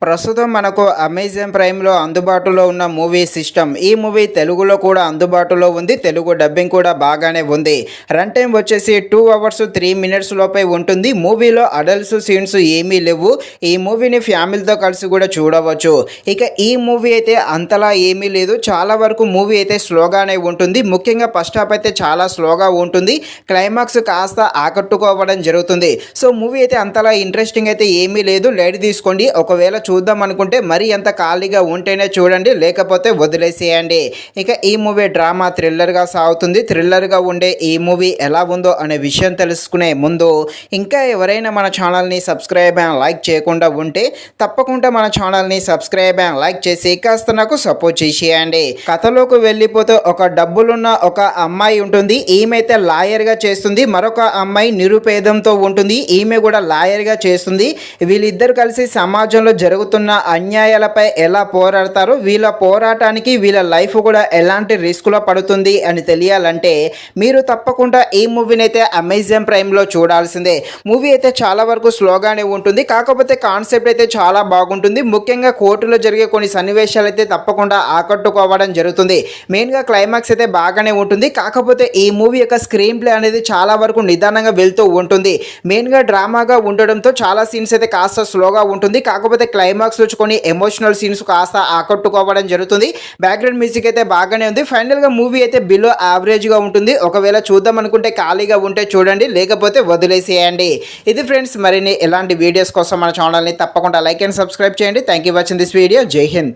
ప్రస్తుతం మనకు అమెజాన్ ప్రైమ్‌లో అందుబాటులో ఉన్న మూవీ సిస్టమ్. ఈ మూవీ తెలుగులో కూడా అందుబాటులో ఉంది. తెలుగు డబ్బింగ్ కూడా బాగానే ఉంది. రన్ టైమ్ వచ్చేసి 2 అవర్స్ 3 మినిట్స్ లోపే ఉంటుంది. మూవీలో అడల్ట్స్ సీన్స్ ఏమీ లేవు. ఈ మూవీని ఫ్యామిలీతో కలిసి కూడా చూడవచ్చు. ఇక ఈ మూవీ అయితే అంతలా ఏమీ లేదు. చాలా వరకు మూవీ అయితే స్లోగానే ఉంటుంది. ముఖ్యంగా ఫస్ట్ హాఫ్ అయితే చాలా స్లోగా ఉంటుంది. క్లైమాక్స్ కాస్త ఆకట్టుకోవడం జరుగుతుంది. సో మూవీ అయితే అంతలా ఇంట్రెస్టింగ్ అయితే ఏమీ లేదు. లైట్ తీసుకోండి. ఒకవేళ చూద్దాం అనుకుంటే మరీ అంత ఖాళీగా ఉంటేనే చూడండి, లేకపోతే వదిలేసేయండి. ఇక ఈ మూవీ డ్రామా థ్రిల్లర్గా సాగుతుంది. థ్రిల్లర్గా ఉండే ఈ మూవీ ఎలా ఉందో అనే విషయం తెలుసుకునే ముందు ఇంకా ఎవరైనా మన ఛానల్ని సబ్స్క్రైబ్ అండ్ లైక్ చేయకుండా ఉంటే తప్పకుండా మన ఛానల్ని సబ్స్క్రైబ్ అండ్ లైక్ చేసి కాస్త నాకు సపోర్ట్ చేసేయండి. కథలోకి వెళ్ళిపోతే ఒక డబ్బులున్న ఒక అమ్మాయి ఉంటుంది. ఈమె అయితే లాయర్గా చేస్తుంది. మరొక అమ్మాయి నిరుపేదంతో ఉంటుంది. ఈమె కూడా లాయర్గా చేస్తుంది. వీళ్ళిద్దరు కలిసి సమాజంలో జరుగుతున్న అన్యాయాలపై ఎలా పోరాడతారు, వీళ్ళ పోరాటానికి వీళ్ళ లైఫ్ కూడా ఎలాంటి రిస్క్లో పడుతుంది అని తెలియాలంటే మీరు తప్పకుండా ఈ మూవీని అయితే అమెజాన్ ప్రైమ్లో చూడాల్సిందే. మూవీ అయితే చాలా వరకు స్లోగానే ఉంటుంది. కాకపోతే కాన్సెప్ట్ అయితే చాలా బాగుంటుంది. ముఖ్యంగా కోర్టులో జరిగే కొన్ని సన్నివేశాలు అయితే తప్పకుండా ఆకట్టుకోవడం జరుగుతుంది. మెయిన్గా క్లైమాక్స్ అయితే బాగానే ఉంటుంది. కాకపోతే ఈ మూవీ యొక్క స్క్రీన్ ప్లే అనేది చాలా వరకు నిదానంగా వెళ్తూ ఉంటుంది. మెయిన్గా డ్రామాగా ఉండడంతో చాలా సీన్స్ అయితే కాస్త స్లోగా ఉంటుంది. కాకపోతే క్లైమాక్స్లో కొన్ని ఎమోషనల్ సీన్స్ కాస్త ఆకట్టుకోవడం జరుగుతుంది. బ్యాక్గ్రౌండ్ మ్యూజిక్ అయితే బాగానే ఉంది. ఫైనల్గా మూవీ అయితే బిలో యావరేజ్గా ఉంటుంది. ఒకవేళ చూద్దాం అనుకుంటే ఖాళీగా ఉంటే చూడండి, లేకపోతే వదిలేసేయండి. ఇది ఫ్రెండ్స్, మరిన్ని ఎలాంటి వీడియోస్ కోసం మన ఛానల్ని తప్పకుండా లైక్ అండ్ సబ్స్క్రైబ్ చేయండి. Thank you watching this video. జై హింద్.